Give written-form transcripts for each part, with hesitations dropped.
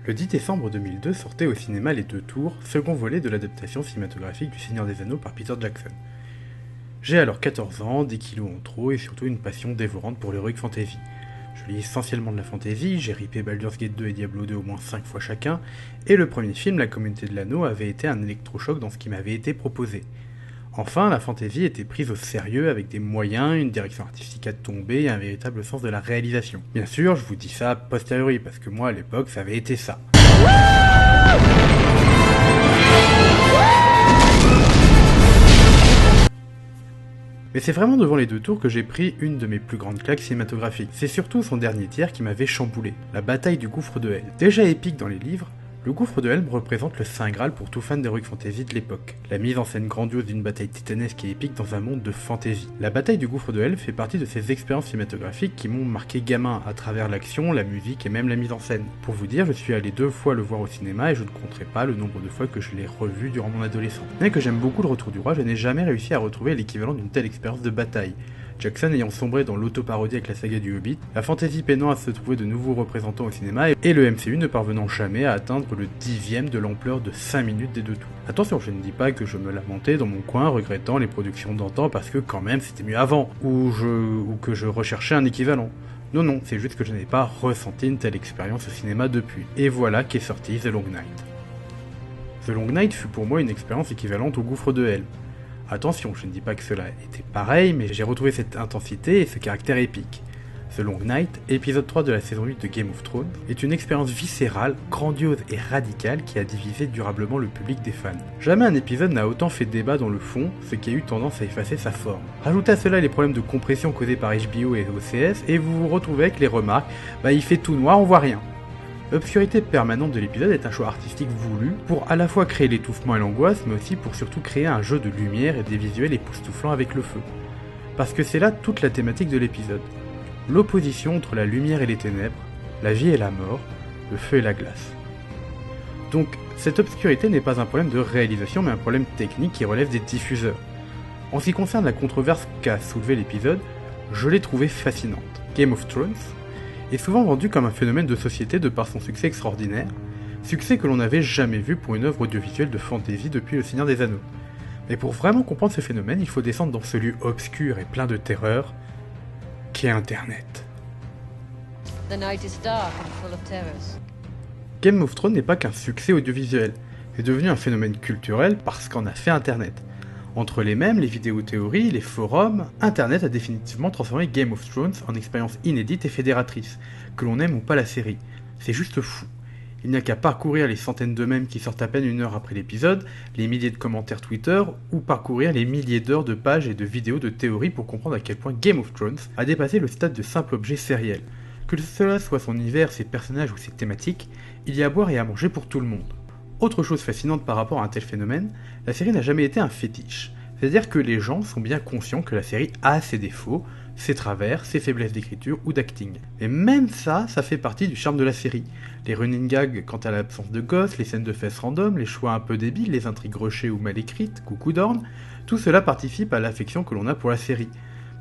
Le 10 décembre 2002 sortait au cinéma Les Deux Tours, second volet de l'adaptation cinématographique du Seigneur des Anneaux par Peter Jackson. J'ai alors 14 ans, 10 kilos en trop et surtout une passion dévorante pour l'heroic fantasy. Je lis essentiellement de la fantasy, j'ai ripé Baldur's Gate 2 et Diablo 2 au moins 5 fois chacun, et le premier film, La Communauté de l'Anneau, avait été un électrochoc dans ce qui m'avait été proposé. Enfin, la fantasy était prise au sérieux avec des moyens, une direction artistique à tomber et un véritable sens de la réalisation. Bien sûr, je vous dis ça a posteriori, parce que moi à l'époque, ça avait été ça. Mais c'est vraiment devant Les Deux Tours que j'ai pris une de mes plus grandes claques cinématographiques. C'est surtout son dernier tiers qui m'avait chamboulé, la bataille du gouffre de Helm. Déjà épique dans les livres, le gouffre de Helm représente le Saint Graal pour tout fan d'Heroic Fantasy de l'époque. La mise en scène grandiose d'une bataille titanesque et épique dans un monde de fantasy. La bataille du gouffre de Helm fait partie de ces expériences cinématographiques qui m'ont marqué gamin à travers l'action, la musique et même la mise en scène. Pour vous dire, je suis allé 2 fois le voir au cinéma et je ne compterai pas le nombre de fois que je l'ai revu durant mon adolescence. Bien que j'aime beaucoup Le Retour du Roi, je n'ai jamais réussi à retrouver l'équivalent d'une telle expérience de bataille. Jackson ayant sombré dans l'autoparodie avec la saga du Hobbit, la fantasy peinant à se trouver de nouveaux représentants au cinéma et le MCU ne parvenant jamais à atteindre le 10e de l'ampleur de 5 minutes des Deux Tours. Attention, je ne dis pas que je me lamentais dans mon coin regrettant les productions d'antan parce que quand même c'était mieux avant, ou que je recherchais un équivalent. Non, c'est juste que je n'ai pas ressenti une telle expérience au cinéma depuis. Et voilà qu'est sorti The Long Night. The Long Night fut pour moi une expérience équivalente au gouffre de Helm. Attention, je ne dis pas que cela était pareil, mais j'ai retrouvé cette intensité et ce caractère épique. The Long Night, épisode 3 de la saison 8 de Game of Thrones, est une expérience viscérale, grandiose et radicale qui a divisé durablement le public des fans. Jamais un épisode n'a autant fait débat dans le fond, ce qui a eu tendance à effacer sa forme. Rajoutez à cela les problèmes de compression causés par HBO et OCS, et vous vous retrouvez avec les remarques « il fait tout noir, on voit rien ». L'obscurité permanente de l'épisode est un choix artistique voulu pour à la fois créer l'étouffement et l'angoisse, mais aussi pour surtout créer un jeu de lumière et des visuels époustouflants avec le feu. Parce que c'est là toute la thématique de l'épisode. L'opposition entre la lumière et les ténèbres, la vie et la mort, le feu et la glace. Donc, cette obscurité n'est pas un problème de réalisation, mais un problème technique qui relève des diffuseurs. En ce qui concerne la controverse qu'a soulevée l'épisode, je l'ai trouvée fascinante. Game of Thrones est souvent vendu comme un phénomène de société de par son succès extraordinaire, succès que l'on n'avait jamais vu pour une œuvre audiovisuelle de fantasy depuis Le Seigneur des Anneaux. Mais pour vraiment comprendre ce phénomène, il faut descendre dans ce lieu obscur et plein de terreur, qu'est Internet. The night is dark and full of terrors. Game of Thrones n'est pas qu'un succès audiovisuel, c'est devenu un phénomène culturel parce qu'en a fait Internet. Entre les mèmes, les vidéothéories, les forums, Internet a définitivement transformé Game of Thrones en expérience inédite et fédératrice, que l'on aime ou pas la série. C'est juste fou. Il n'y a qu'à parcourir les centaines de mèmes qui sortent à peine 1 heure après l'épisode, les milliers de commentaires Twitter, ou parcourir les milliers d'heures de pages et de vidéos de théories pour comprendre à quel point Game of Thrones a dépassé le stade de simple objet sériel. Que cela soit son univers, ses personnages ou ses thématiques, il y a à boire et à manger pour tout le monde. Autre chose fascinante par rapport à un tel phénomène, la série n'a jamais été un fétiche. C'est-à-dire que les gens sont bien conscients que la série a ses défauts, ses travers, ses faiblesses d'écriture ou d'acting. Et même ça fait partie du charme de la série. Les running gags quant à l'absence de gosses, les scènes de fesses random, les choix un peu débiles, les intrigues rushées ou mal écrites, coucou Dorn, tout cela participe à l'affection que l'on a pour la série.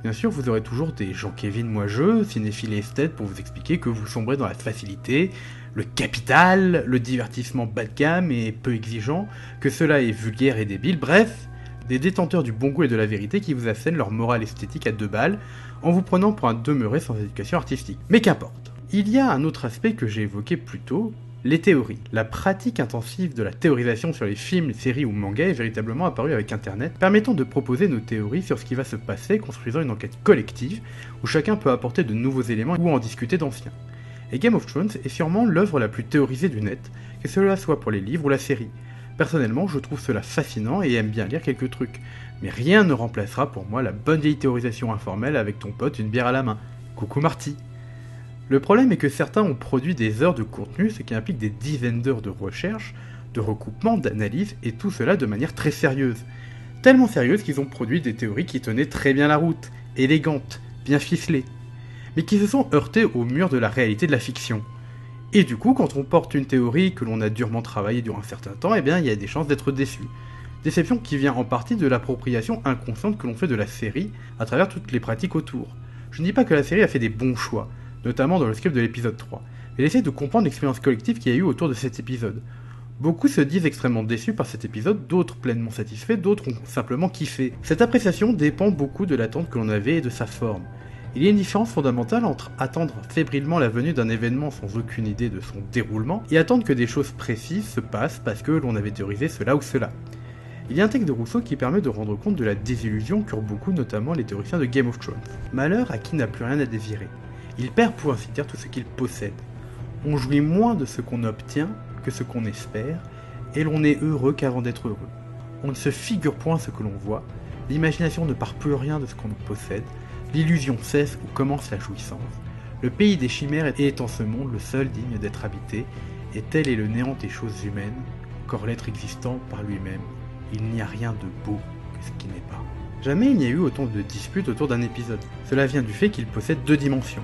Bien sûr, vous aurez toujours des Jean-Kévin moi-je, cinéphiles et esthètes pour vous expliquer que vous sombrez dans la facilité, le capital, le divertissement bas de gamme et peu exigeant, que cela est vulgaire et débile, bref, des détenteurs du bon goût et de la vérité qui vous assènent leur morale esthétique à 2 balles, en vous prenant pour un demeuré sans éducation artistique. Mais qu'importe. Il y a un autre aspect que j'ai évoqué plus tôt, les théories. La pratique intensive de la théorisation sur les films, les séries ou mangas est véritablement apparue avec Internet, permettant de proposer nos théories sur ce qui va se passer, construisant une enquête collective, où chacun peut apporter de nouveaux éléments ou en discuter d'anciens. Et Game of Thrones est sûrement l'œuvre la plus théorisée du net, que cela soit pour les livres ou la série. Personnellement, je trouve cela fascinant et aime bien lire quelques trucs, mais rien ne remplacera pour moi la bonne vieille théorisation informelle avec ton pote une bière à la main. Coucou Marty. Le problème est que certains ont produit des heures de contenu, ce qui implique des dizaines d'heures de recherche, de recoupement, d'analyse, et tout cela de manière très sérieuse. Tellement sérieuse qu'ils ont produit des théories qui tenaient très bien la route, élégantes, bien ficelées, mais qui se sont heurtées au mur de la réalité de la fiction. Et du coup, quand on porte une théorie que l'on a durement travaillée durant un certain temps, il y a des chances d'être déçu. Déception qui vient en partie de l'appropriation inconsciente que l'on fait de la série à travers toutes les pratiques autour. Je ne dis pas que la série a fait des bons choix, notamment dans le script de l'épisode 3, Elle essaie de comprendre l'expérience collective qu'il y a eu autour de cet épisode. Beaucoup se disent extrêmement déçus par cet épisode, d'autres pleinement satisfaits, d'autres ont simplement kiffé. Cette appréciation dépend beaucoup de l'attente que l'on avait et de sa forme. Il y a une différence fondamentale entre attendre fébrilement la venue d'un événement sans aucune idée de son déroulement et attendre que des choses précises se passent parce que l'on avait théorisé cela ou cela. Il y a un texte de Rousseau qui permet de rendre compte de la désillusion qu'eurent beaucoup, notamment les théoriciens de Game of Thrones. Malheur à qui n'a plus rien à désirer. Il perd pour ainsi dire tout ce qu'il possède. On jouit moins de ce qu'on obtient que ce qu'on espère, et l'on est heureux qu'avant d'être heureux. On ne se figure point ce que l'on voit, l'imagination ne part plus rien de ce qu'on possède, l'illusion cesse où commence la jouissance. Le pays des chimères est en ce monde le seul digne d'être habité, et tel est le néant des choses humaines, qu'hors l'être existant par lui-même, il n'y a rien de beau que ce qui n'est pas. Jamais il n'y a eu autant de disputes autour d'un épisode. Cela vient du fait qu'il possède deux dimensions.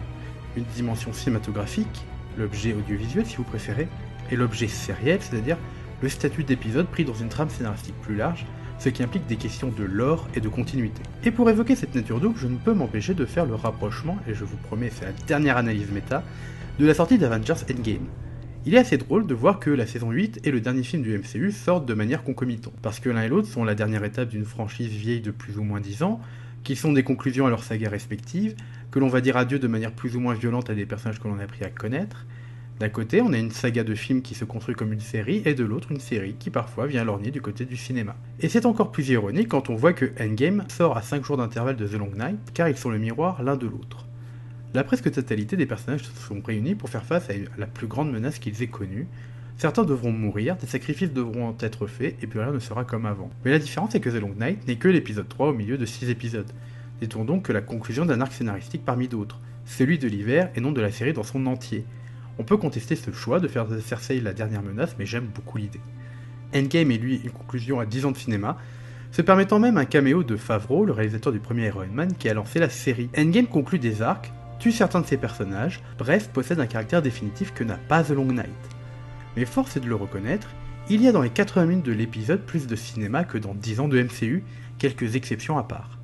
Une dimension cinématographique, l'objet audiovisuel si vous préférez, et l'objet sériel, c'est-à-dire le statut d'épisode pris dans une trame scénaristique plus large, ce qui implique des questions de lore et de continuité. Et pour évoquer cette nature double, je ne peux m'empêcher de faire le rapprochement, et je vous promets, c'est la dernière analyse méta, de la sortie d'Avengers Endgame. Il est assez drôle de voir que la saison 8 et le dernier film du MCU sortent de manière concomitante, parce que l'un et l'autre sont la dernière étape d'une franchise vieille de plus ou moins 10 ans, qui sont des conclusions à leurs sagas respectives, que l'on va dire adieu de manière plus ou moins violente à des personnages que l'on a appris à connaître. D'un côté, on a une saga de films qui se construit comme une série, et de l'autre, une série qui parfois vient lorgner du côté du cinéma. Et c'est encore plus ironique quand on voit que Endgame sort à 5 jours d'intervalle de The Long Night, car ils sont le miroir l'un de l'autre. La presque totalité des personnages se sont réunis pour faire face à la plus grande menace qu'ils aient connue. Certains devront mourir, des sacrifices devront être faits, et plus rien ne sera comme avant. Mais la différence est que The Long Night n'est que l'épisode 3 au milieu de 6 épisodes. N'est-on donc que la conclusion d'un arc scénaristique parmi d'autres, celui de l'hiver et non de la série dans son entier. On peut contester ce choix de faire de Cersei la dernière menace, mais j'aime beaucoup l'idée. Endgame est lui une conclusion à 10 ans de cinéma, se permettant même un caméo de Favreau, le réalisateur du premier Iron Man, qui a lancé la série. Endgame conclut des arcs, tue certains de ses personnages, bref, possède un caractère définitif que n'a pas The Long Night. Mais force est de le reconnaître, il y a dans les 80 minutes de l'épisode plus de cinéma que dans 10 ans de MCU, quelques exceptions à part.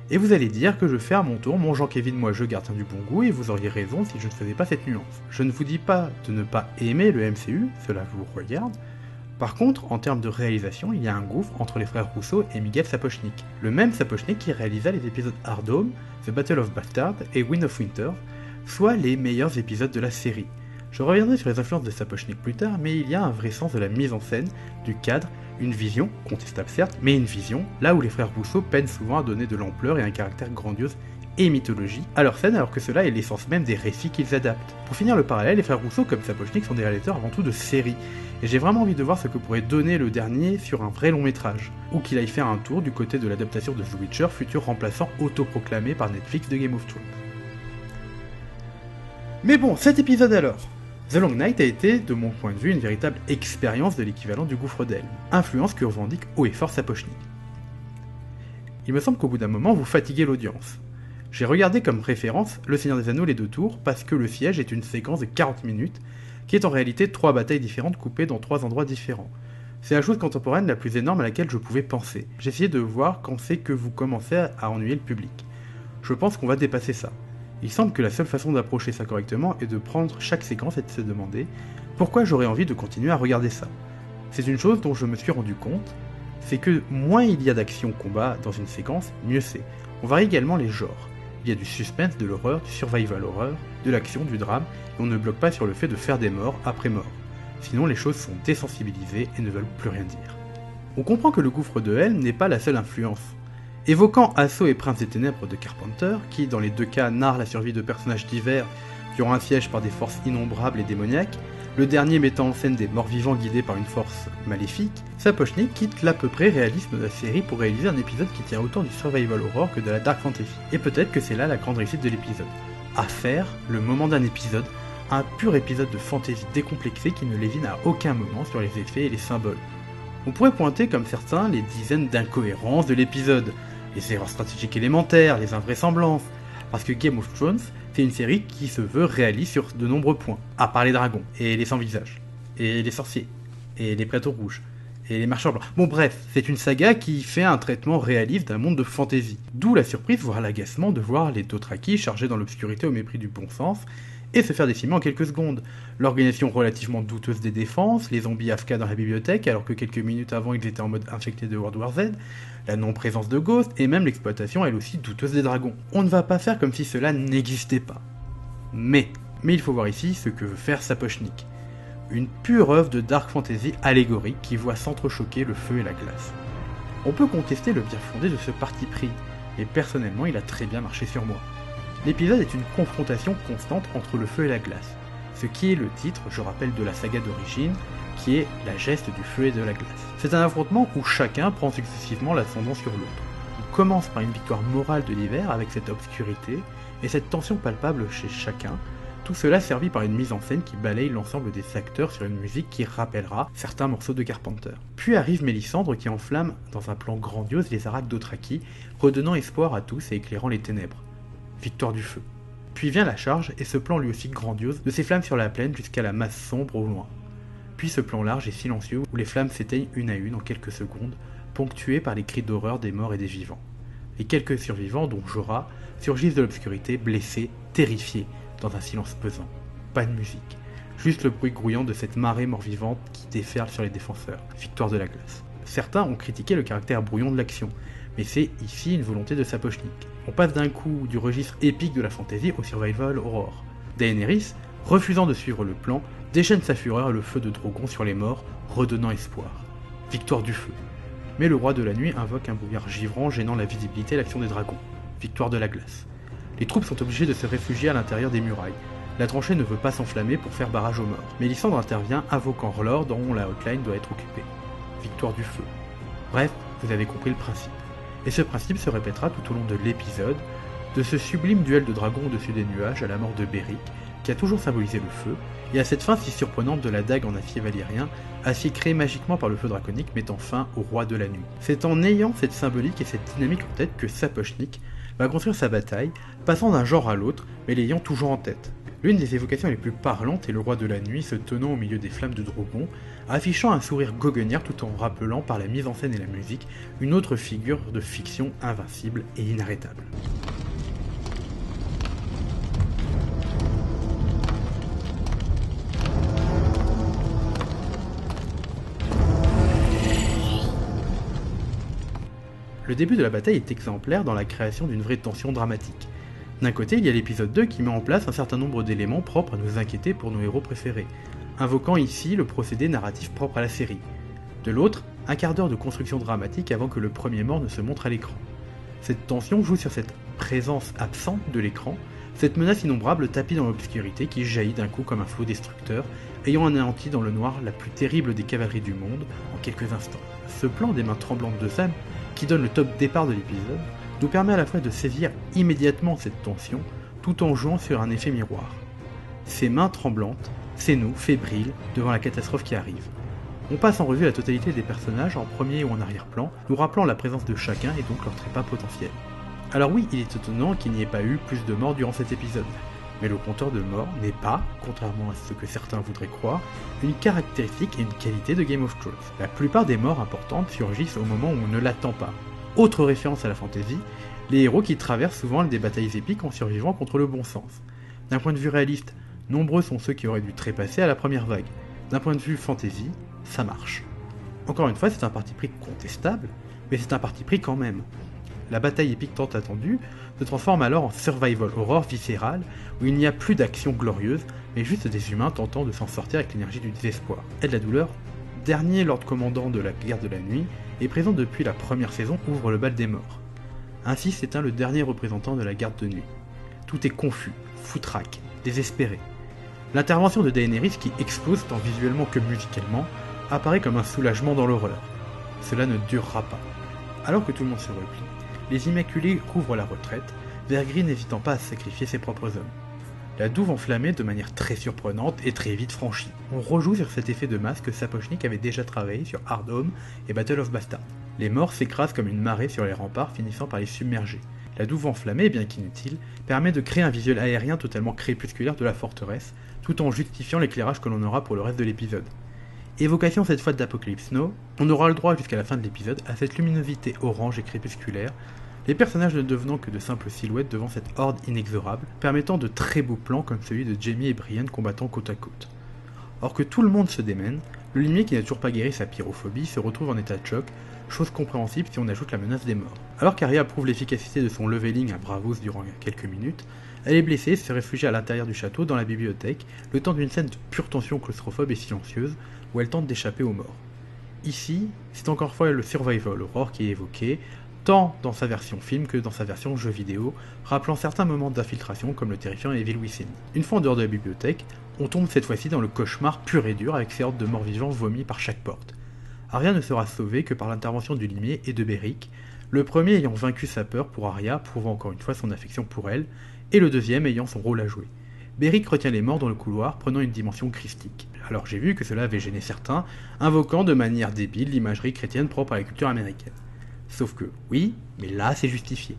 Et vous allez dire que je fais à mon tour mon Jean-Kévin moi-je gardien du bon goût, et vous auriez raison si je ne faisais pas cette nuance. Je ne vous dis pas de ne pas aimer le MCU, cela vous regarde. Par contre, en termes de réalisation, il y a un gouffre entre les frères Rousseau et Miguel Sapochnik. Le même Sapochnik qui réalisa les épisodes Hard Home, The Battle of Bastard et Wind of Winter, soit les meilleurs épisodes de la série. Je reviendrai sur les influences de Sapochnik plus tard, mais il y a un vrai sens de la mise en scène, du cadre, une vision, contestable certes, mais une vision, là où les frères Rousseau peinent souvent à donner de l'ampleur et un caractère grandiose et mythologie à leur scène, alors que cela est l'essence même des récits qu'ils adaptent. Pour finir le parallèle, les frères Rousseau comme Sapochnik sont des réalisateurs avant tout de séries, et j'ai vraiment envie de voir ce que pourrait donner le dernier sur un vrai long métrage, ou qu'il aille faire un tour du côté de l'adaptation de The Witcher, futur remplaçant autoproclamé par Netflix de Game of Thrones. Mais bon, cet épisode alors. The Long Night a été, de mon point de vue, une véritable expérience de l'équivalent du gouffre d'Helm, influence que revendique haut et fort Sapochnik. Il me semble qu'au bout d'un moment, vous fatiguez l'audience. J'ai regardé comme référence Le Seigneur des Anneaux les deux tours, parce que le siège est une séquence de 40 minutes, qui est en réalité 3 batailles différentes coupées dans 3 endroits différents. C'est la chose contemporaine la plus énorme à laquelle je pouvais penser. J'ai essayé de voir quand c'est que vous commencez à ennuyer le public. Je pense qu'on va dépasser ça. Il semble que la seule façon d'approcher ça correctement est de prendre chaque séquence et de se demander pourquoi j'aurais envie de continuer à regarder ça. C'est une chose dont je me suis rendu compte, c'est que moins il y a d'action-combat dans une séquence, mieux c'est. On varie également les genres. Il y a du suspense, de l'horreur, du survival horror, de l'action, du drame, et on ne bloque pas sur le fait de faire des morts après mort. Sinon les choses sont désensibilisées et ne veulent plus rien dire. On comprend que le gouffre de Helm n'est pas la seule influence. Évoquant Assaut et Prince des Ténèbres de Carpenter, qui dans les deux cas narre la survie de personnages divers durant un siège par des forces innombrables et démoniaques, le dernier mettant en scène des morts-vivants guidés par une force maléfique, Sapochnik quitte l'à peu près réalisme de la série pour réaliser un épisode qui tient autant du survival horror que de la dark fantasy. Et peut-être que c'est là la grande réussite de l'épisode. À faire, le moment d'un épisode, un pur épisode de fantasy décomplexé qui ne lévine à aucun moment sur les effets et les symboles. On pourrait pointer comme certains les dizaines d'incohérences de l'épisode, les erreurs stratégiques élémentaires, les invraisemblances, parce que Game of Thrones, c'est une série qui se veut réaliste sur de nombreux points, à part les dragons, et les sans-visage, et les sorciers, et les plateaux rouges, et les marchands blancs. Bon bref, c'est une saga qui fait un traitement réaliste d'un monde de fantasy. D'où la surprise, voire l'agacement de voir les Dothraki chargés dans l'obscurité au mépris du bon sens, et se faire décimer en quelques secondes. L'organisation relativement douteuse des défenses, les zombies AFK dans la bibliothèque alors que quelques minutes avant ils étaient en mode infecté de World War Z, la non-présence de Ghost et même l'exploitation elle aussi douteuse des dragons. On ne va pas faire comme si cela n'existait pas. Mais il faut voir ici ce que veut faire Sapochnik. Une pure œuvre de dark fantasy allégorique qui voit s'entrechoquer le feu et la glace. On peut contester le bien fondé de ce parti pris, et personnellement il a très bien marché sur moi. L'épisode est une confrontation constante entre le feu et la glace, ce qui est le titre, je rappelle, de la saga d'origine, qui est la geste du feu et de la glace. C'est un affrontement où chacun prend successivement l'ascendant sur l'autre. On commence par une victoire morale de l'hiver avec cette obscurité, et cette tension palpable chez chacun, tout cela servi par une mise en scène qui balaye l'ensemble des acteurs sur une musique qui rappellera certains morceaux de Carpenter. Puis arrive Mélisandre qui enflamme dans un plan grandiose les Araques d'Othraki, redonnant espoir à tous et éclairant les ténèbres. Victoire du feu. Puis vient la charge et ce plan lui aussi grandiose de ces flammes sur la plaine jusqu'à la masse sombre au loin. Puis ce plan large et silencieux où les flammes s'éteignent une à une en quelques secondes, ponctuées par les cris d'horreur des morts et des vivants. Les quelques survivants, dont Jorah, surgissent de l'obscurité, blessés, terrifiés, dans un silence pesant. Pas de musique, juste le bruit grouillant de cette marée mort-vivante qui déferle sur les défenseurs. Victoire de la glace. Certains ont critiqué le caractère brouillon de l'action, mais c'est ici une volonté de Sapochnik. On passe d'un coup du registre épique de la fantasy au survival horror. Daenerys, refusant de suivre le plan, déchaîne sa fureur et le feu de Drogon sur les morts, redonnant espoir. Victoire du feu. Mais le roi de la nuit invoque un brouillard givrant gênant la visibilité et l'action des dragons. Victoire de la glace. Les troupes sont obligées de se réfugier à l'intérieur des murailles. La tranchée ne veut pas s'enflammer pour faire barrage aux morts. Mélisandre intervient, invoquant R'hllor dont la hotline doit être occupée. Victoire du feu. Bref, vous avez compris le principe. Et ce principe se répétera tout au long de l'épisode, de ce sublime duel de dragons au-dessus des nuages à la mort de Beric, qui a toujours symbolisé le feu, et à cette fin si surprenante de la dague en acier valyrien, acier créé magiquement par le feu draconique mettant fin au roi de la nuit. C'est en ayant cette symbolique et cette dynamique en tête que Sapochnik va construire sa bataille, passant d'un genre à l'autre, mais l'ayant toujours en tête. L'une des évocations les plus parlantes est le roi de la nuit se tenant au milieu des flammes de Drogon, affichant un sourire goguenard tout en rappelant par la mise en scène et la musique une autre figure de fiction invincible et inarrêtable. Le début de la bataille est exemplaire dans la création d'une vraie tension dramatique. D'un côté, il y a l'épisode 2 qui met en place un certain nombre d'éléments propres à nous inquiéter pour nos héros préférés, invoquant ici le procédé narratif propre à la série. De l'autre, un quart d'heure de construction dramatique avant que le premier mort ne se montre à l'écran. Cette tension joue sur cette présence absente de l'écran, cette menace innombrable tapie dans l'obscurité qui jaillit d'un coup comme un flot destructeur, ayant anéanti dans le noir la plus terrible des cavaleries du monde en quelques instants. Ce plan des mains tremblantes de Sam, qui donne le top départ de l'épisode, nous permet à la fois de saisir immédiatement cette tension, tout en jouant sur un effet miroir. Ces mains tremblantes, c'est nous, fébriles, devant la catastrophe qui arrive. On passe en revue la totalité des personnages en premier ou en arrière-plan, nous rappelant la présence de chacun et donc leur trépas potentiel. Alors oui, il est étonnant qu'il n'y ait pas eu plus de morts durant cet épisode, mais le compteur de morts n'est pas, contrairement à ce que certains voudraient croire, une caractéristique et une qualité de Game of Thrones. La plupart des morts importantes surgissent au moment où on ne l'attend pas. Autre référence à la fantasy, les héros qui traversent souvent des batailles épiques en survivant contre le bon sens. D'un point de vue réaliste, nombreux sont ceux qui auraient dû trépasser à la première vague. D'un point de vue fantasy, ça marche. Encore une fois, c'est un parti pris contestable, mais c'est un parti pris quand même. La bataille épique tant attendue se transforme alors en survival horror viscérale, où il n'y a plus d'action glorieuse, mais juste des humains tentant de s'en sortir avec l'énergie du désespoir et de la douleur. Dernier Lord Commandant de la guerre de la nuit, et présent depuis la première saison, ouvre le bal des morts. Ainsi s'éteint le dernier représentant de la garde de nuit. Tout est confus, foutraque, désespéré. L'intervention de Daenerys, qui explose tant visuellement que musicalement, apparaît comme un soulagement dans l'horreur. Cela ne durera pas. Alors que tout le monde se replie, les Immaculés couvrent la retraite, Vergris n'hésitant pas à sacrifier ses propres hommes. La douve enflammée de manière très surprenante et très vite franchie. On rejoue sur cet effet de masse que Sapochnik avait déjà travaillé sur Hard Home et Battle of Bastard. Les morts s'écrasent comme une marée sur les remparts, finissant par les submerger. La douve enflammée, bien qu'inutile, permet de créer un visuel aérien totalement crépusculaire de la forteresse, tout en justifiant l'éclairage que l'on aura pour le reste de l'épisode. Évocation cette fois d'Apocalypse Now, on aura le droit jusqu'à la fin de l'épisode à cette luminosité orange et crépusculaire, les personnages ne devenant que de simples silhouettes devant cette horde inexorable, permettant de très beaux plans comme celui de Jamie et Brienne combattant côte à côte. Or que tout le monde se démène, le limier qui n'a toujours pas guéri sa pyrophobie se retrouve en état de choc, chose compréhensible si on ajoute la menace des morts. Alors qu'Arya prouve l'efficacité de son leveling à Braavos durant quelques minutes, elle est blessée et se réfugie à l'intérieur du château dans la bibliothèque, le temps d'une scène de pure tension claustrophobe et silencieuse, où elle tente d'échapper aux morts. Ici, c'est encore une fois le survival horror qui est évoqué, tant dans sa version film que dans sa version jeu vidéo, rappelant certains moments d'infiltration comme le terrifiant Evil Within. Une fois en dehors de la bibliothèque, on tombe cette fois-ci dans le cauchemar pur et dur avec ces hordes de morts vivants vomis par chaque porte. Arya ne sera sauvée que par l'intervention du limier et de Beric, le premier ayant vaincu sa peur pour Arya, prouvant encore une fois son affection pour elle, et le deuxième ayant son rôle à jouer. Beric retient les morts dans le couloir, prenant une dimension christique. Alors j'ai vu que cela avait gêné certains, invoquant de manière débile l'imagerie chrétienne propre à la culture américaine. Sauf que, oui, mais là c'est justifié.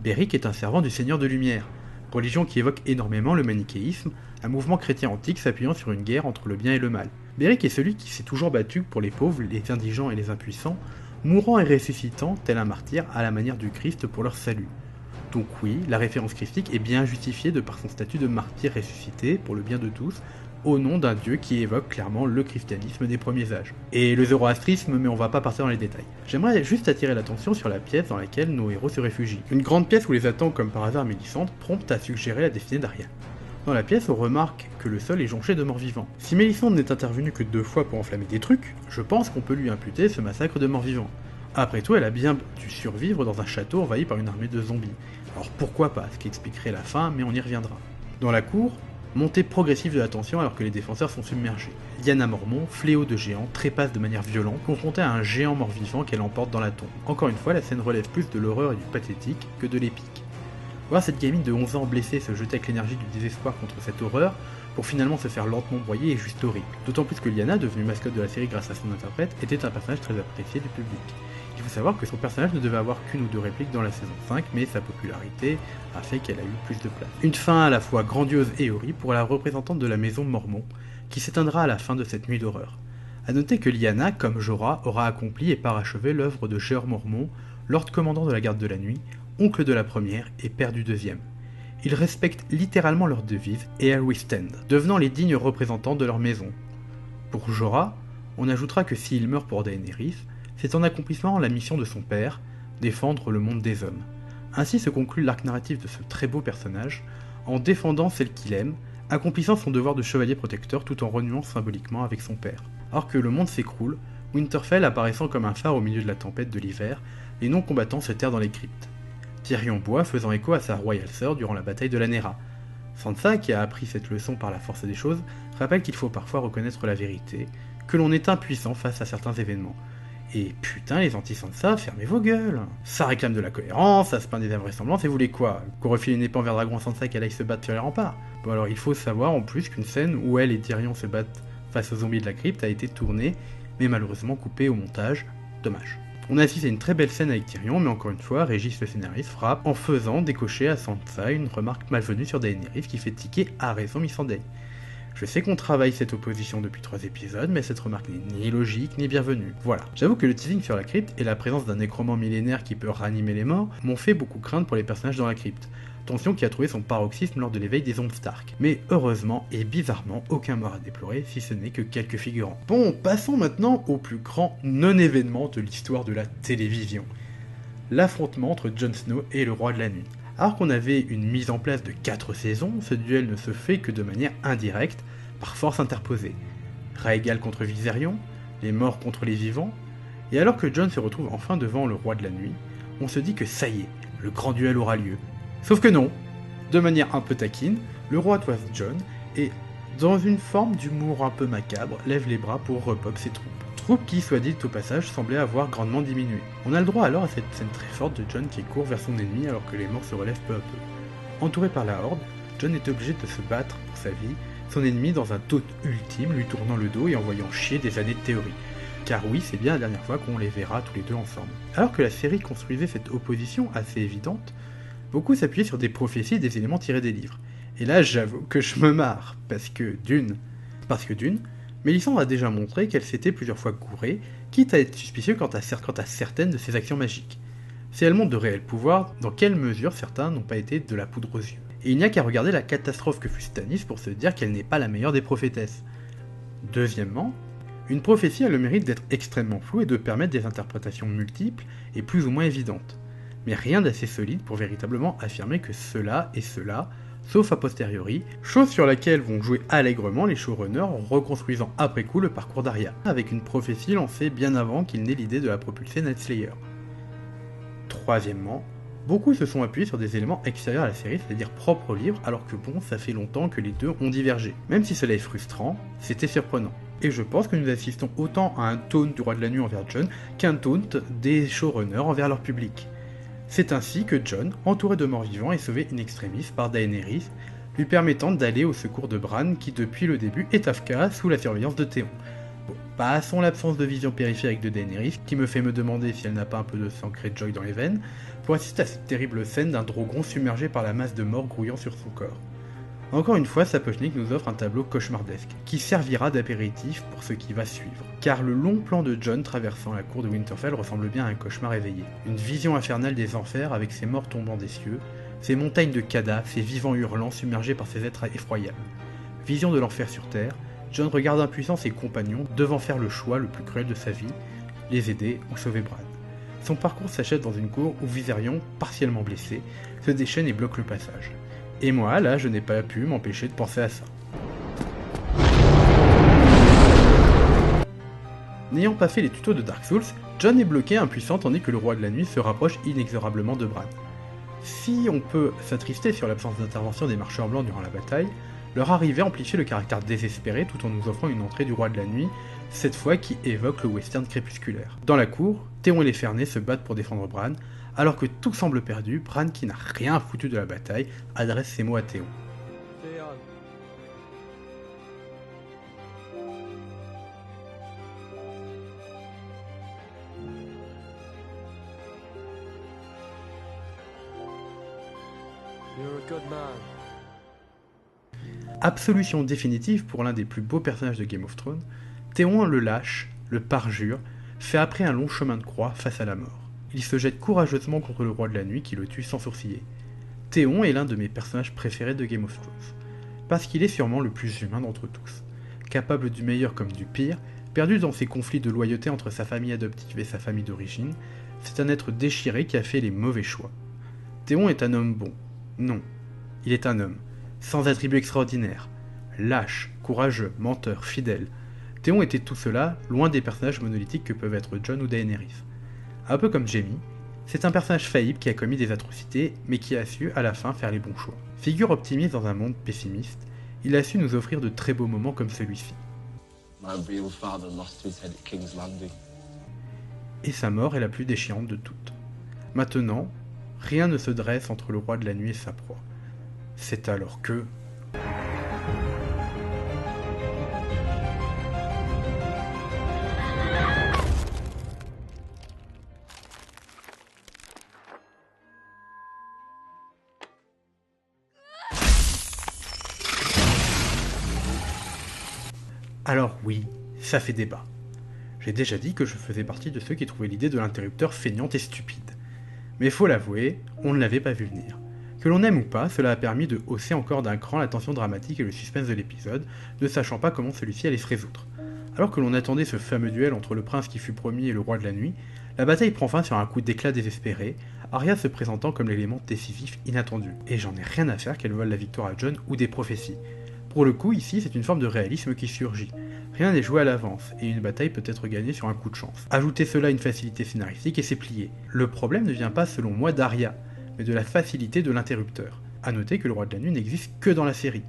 Beric est un servant du Seigneur de Lumière, religion qui évoque énormément le manichéisme, un mouvement chrétien antique s'appuyant sur une guerre entre le bien et le mal. Beric est celui qui s'est toujours battu pour les pauvres, les indigents et les impuissants, mourant et ressuscitant, tel un martyr, à la manière du Christ pour leur salut. Donc oui, la référence christique est bien justifiée de par son statut de martyr ressuscité, pour le bien de tous, au nom d'un dieu qui évoque clairement le christianisme des premiers âges. Et le zoroastrisme, mais on va pas partir dans les détails. J'aimerais juste attirer l'attention sur la pièce dans laquelle nos héros se réfugient. Une grande pièce où les attend comme par hasard Mélisandre, prompte à suggérer la destinée d'Arya. Dans la pièce, on remarque que le sol est jonché de morts vivants. Si Mélisandre n'est intervenue que 2 fois pour enflammer des trucs, je pense qu'on peut lui imputer ce massacre de morts vivants. Après tout, elle a bien dû survivre dans un château envahi par une armée de zombies. Alors pourquoi pas, ce qui expliquerait la fin, mais on y reviendra. Dans la cour, montée progressive de la tension alors que les défenseurs sont submergés. Lyanna Mormont, fléau de géant, trépasse de manière violente, confrontée à un géant mort-vivant qu'elle emporte dans la tombe. Encore une fois, la scène relève plus de l'horreur et du pathétique que de l'épique. Voir cette gamine de 11 ans blessée se jeter avec l'énergie du désespoir contre cette horreur, pour finalement se faire lentement broyer, est juste horrible. D'autant plus que Lyanna, devenue mascotte de la série grâce à son interprète, était un personnage très apprécié du public. Il faut savoir que son personnage ne devait avoir qu'une ou 2 répliques dans la saison 5, mais sa popularité a fait qu'elle a eu plus de place. Une fin à la fois grandiose et horrible pour la représentante de la maison Mormont, qui s'éteindra à la fin de cette nuit d'horreur. A noter que Lyanna, comme Jorah, aura accompli et parachevé l'œuvre de Jeor Mormont, Lord Commandant de la Garde de la Nuit, oncle de la première et père du deuxième. Ils respectent littéralement leur devise « Here we stand », devenant les dignes représentants de leur maison. Pour Jorah, on ajoutera que s'il meurt pour Daenerys, c'est en accomplissant la mission de son père, défendre le monde des hommes. Ainsi se conclut l'arc narratif de ce très beau personnage, en défendant celle qu'il aime, accomplissant son devoir de chevalier protecteur tout en renouant symboliquement avec son père. Alors que le monde s'écroule, Winterfell apparaissant comme un phare au milieu de la tempête de l'hiver, les non-combattants se terrent dans les cryptes. Tyrion boit faisant écho à sa royale sœur durant la bataille de Lanera. Sansa, qui a appris cette leçon par la force des choses, rappelle qu'il faut parfois reconnaître la vérité, que l'on est impuissant face à certains événements. Et putain, les anti-Sansa, fermez vos gueules. Ça réclame de la cohérence, ça se peint des invraisemblances, et vous voulez quoi? Qu'on refile une épée envers Dragon à Sansa et qu'elle aille se battre sur les remparts? Bon alors il faut savoir en plus qu'une scène où elle et Tyrion se battent face aux zombies de la crypte a été tournée, mais malheureusement coupée au montage. Dommage. On assiste à une très belle scène avec Tyrion, mais encore une fois, Régis le scénariste frappe en faisant décocher à Sansa une remarque malvenue sur Daenerys qui fait tiquer à raison Missandei. Je sais qu'on travaille cette opposition depuis 3 épisodes, mais cette remarque n'est ni logique ni bienvenue. Voilà. J'avoue que le teasing sur la crypte et la présence d'un nécromant millénaire qui peut ranimer les morts m'ont fait beaucoup craindre pour les personnages dans la crypte. Tension qui a trouvé son paroxysme lors de l'éveil des ombres Stark. Mais heureusement et bizarrement, aucun mort à déplorer, si ce n'est que quelques figurants. Bon, passons maintenant au plus grand non-événement de l'histoire de la télévision. L'affrontement entre Jon Snow et le Roi de la Nuit. Alors qu'on avait une mise en place de 4 saisons, ce duel ne se fait que de manière indirecte, par force interposée. Rhaegal contre Viserion, les morts contre les vivants, et alors que Jon se retrouve enfin devant le Roi de la Nuit, on se dit que ça y est, le grand duel aura lieu. Sauf que non. De manière un peu taquine, le roi toise Jon et, dans une forme d'humour un peu macabre, lève les bras pour repop ses troupes. Troupes qui, soit dit au passage, semblaient avoir grandement diminué. On a le droit alors à cette scène très forte de Jon qui court vers son ennemi alors que les morts se relèvent peu à peu. Entouré par la horde, Jon est obligé de se battre pour sa vie, son ennemi dans un taut ultime lui tournant le dos et envoyant chier des années de théorie. Car oui, c'est bien la dernière fois qu'on les verra tous les deux ensemble. Alors que la série construisait cette opposition assez évidente, beaucoup s'appuyaient sur des prophéties et des éléments tirés des livres. Et là, j'avoue que je me marre, parce que d'une, Mélisandre a déjà montré qu'elle s'était plusieurs fois gourée, quitte à être suspicieux quant à certaines de ses actions magiques. Si elle montre de réels pouvoirs, dans quelle mesure certains n'ont pas été de la poudre aux yeux? Et il n'y a qu'à regarder la catastrophe que fut Stannis pour se dire qu'elle n'est pas la meilleure des prophétesses. Deuxièmement, une prophétie a le mérite d'être extrêmement floue et de permettre des interprétations multiples et plus ou moins évidentes. Mais rien d'assez solide pour véritablement affirmer que cela est cela, sauf a posteriori, chose sur laquelle vont jouer allègrement les showrunners en reconstruisant après coup le parcours d'Arya, avec une prophétie lancée bien avant qu'il n'ait l'idée de la propulser Night Slayer. Troisièmement, beaucoup se sont appuyés sur des éléments extérieurs à la série, c'est-à-dire propres au livre, alors que bon, ça fait longtemps que les deux ont divergé. Même si cela est frustrant, c'était surprenant. Et je pense que nous assistons autant à un taunt du Roi de la Nuit envers Jon qu'un taunt des showrunners envers leur public. C'est ainsi que Jon, entouré de morts-vivants, est sauvé in extremis par Daenerys, lui permettant d'aller au secours de Bran qui depuis le début est AFK sous la surveillance de Théon. Bon, passons l'absence de vision périphérique de Daenerys, qui me fait me demander si elle n'a pas un peu de sang Greyjoy dans les veines, pour assister à cette terrible scène d'un Drogon submergé par la masse de morts grouillant sur son corps. Encore une fois, Sapochnik nous offre un tableau cauchemardesque, qui servira d'apéritif pour ce qui va suivre. Car le long plan de Jon traversant la cour de Winterfell ressemble bien à un cauchemar éveillé. Une vision infernale des enfers avec ces morts tombant des cieux, ces montagnes de cadavres, ces vivants hurlants submergés par ces êtres effroyables. Vision de l'enfer sur terre, Jon regarde impuissant ses compagnons devant faire le choix le plus cruel de sa vie, les aider ou sauver Bran. Son parcours s'achève dans une cour où Viserion, partiellement blessé, se déchaîne et bloque le passage. Et moi, là, je n'ai pas pu m'empêcher de penser à ça. N'ayant pas fait les tutos de Dark Souls, Jon est bloqué impuissant tandis que le Roi de la Nuit se rapproche inexorablement de Bran. Si on peut s'attrister sur l'absence d'intervention des marcheurs blancs durant la bataille, leur arrivée amplifie le caractère désespéré tout en nous offrant une entrée du Roi de la Nuit, cette fois qui évoque le western crépusculaire. Dans la cour, Théon et les Fernets se battent pour défendre Bran, alors que tout semble perdu, Bran, qui n'a rien foutu de la bataille, adresse ses mots à Théon. Absolution définitive pour l'un des plus beaux personnages de Game of Thrones, Théon le lâche, le parjure, fait après un long chemin de croix face à la mort. Il se jette courageusement contre le Roi de la Nuit qui le tue sans sourciller. Théon est l'un de mes personnages préférés de Game of Thrones, parce qu'il est sûrement le plus humain d'entre tous. Capable du meilleur comme du pire, perdu dans ses conflits de loyauté entre sa famille adoptive et sa famille d'origine, c'est un être déchiré qui a fait les mauvais choix. Théon est un homme bon. Non, il est un homme, sans attributs extraordinaires, lâche, courageux, menteur, fidèle. Théon était tout cela, loin des personnages monolithiques que peuvent être Jon ou Daenerys. Un peu comme Jaime, c'est un personnage faillible qui a commis des atrocités, mais qui a su, à la fin, faire les bons choix. Figure optimiste dans un monde pessimiste, il a su nous offrir de très beaux moments comme celui-ci. Et sa mort est la plus déchirante de toutes. Maintenant, rien ne se dresse entre le Roi de la Nuit et sa proie. C'est alors que... Alors oui, ça fait débat. J'ai déjà dit que je faisais partie de ceux qui trouvaient l'idée de l'interrupteur feignante et stupide. Mais faut l'avouer, on ne l'avait pas vu venir. Que l'on aime ou pas, cela a permis de hausser encore d'un cran la tension dramatique et le suspense de l'épisode, ne sachant pas comment celui-ci allait se résoudre. Alors que l'on attendait ce fameux duel entre le prince qui fut promis et le Roi de la Nuit, la bataille prend fin sur un coup d'éclat désespéré, Arya se présentant comme l'élément décisif inattendu. Et j'en ai rien à faire qu'elle vole la victoire à Jon ou des prophéties. Pour le coup, ici, c'est une forme de réalisme qui surgit. Rien n'est joué à l'avance, et une bataille peut être gagnée sur un coup de chance. Ajoutez cela à une facilité scénaristique et c'est plié. Le problème ne vient pas, selon moi, d'Arya, mais de la facilité de l'interrupteur. A noter que le Roi de la Nuit n'existe que dans la série.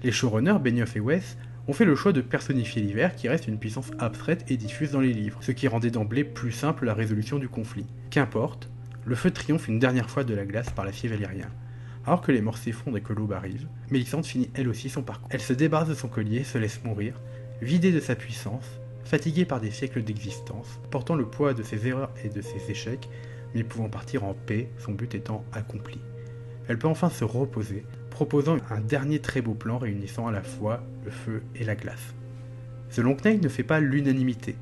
Les showrunners, Benioff et Weiss, ont fait le choix de personnifier l'hiver qui reste une puissance abstraite et diffuse dans les livres, ce qui rendait d'emblée plus simple la résolution du conflit. Qu'importe, le feu triomphe une dernière fois de la glace par l'acier valyrien. Alors que les morts s'effondrent et que l'aube arrive, Mélisandre finit elle aussi son parcours. Elle se débarrasse de son collier, se laisse mourir, vidée de sa puissance, fatiguée par des siècles d'existence, portant le poids de ses erreurs et de ses échecs, mais pouvant partir en paix, son but étant accompli. Elle peut enfin se reposer, proposant un dernier très beau plan réunissant à la fois le feu et la glace. The Long Night ne fait pas l'unanimité.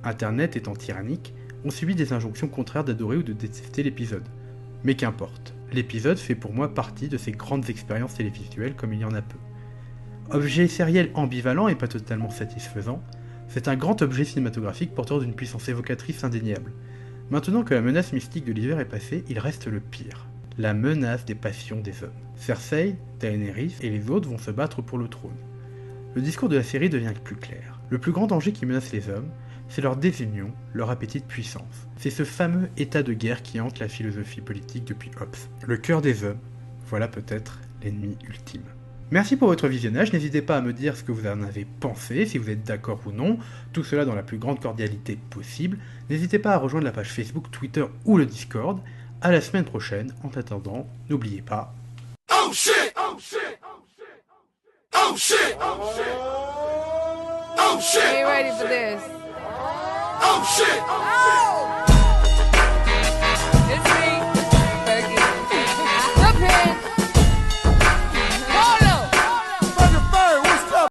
Internet étant tyrannique, ont subi des injonctions contraires d'adorer ou de détester l'épisode. Mais qu'importe, l'épisode fait pour moi partie de ces grandes expériences télévisuelles comme il y en a peu. Objet sériel ambivalent et pas totalement satisfaisant, c'est un grand objet cinématographique porteur d'une puissance évocatrice indéniable. Maintenant que la menace mystique de l'hiver est passée, il reste le pire. La menace des passions des hommes. Cersei, Daenerys et les autres vont se battre pour le trône. Le discours de la série devient plus clair. Le plus grand danger qui menace les hommes, c'est leur désunion, leur appétit de puissance. C'est ce fameux état de guerre qui hante la philosophie politique depuis Hobbes. Le cœur des hommes, voilà peut-être l'ennemi ultime. Merci pour votre visionnage, n'hésitez pas à me dire ce que vous en avez pensé, si vous êtes d'accord ou non, tout cela dans la plus grande cordialité possible. N'hésitez pas à rejoindre la page Facebook, Twitter ou le Discord. À la semaine prochaine, en attendant, n'oubliez pas... Oh shit! Oh shit! Oh shit! Oh shit! Oh shit! Are you ready for this? Oh shit!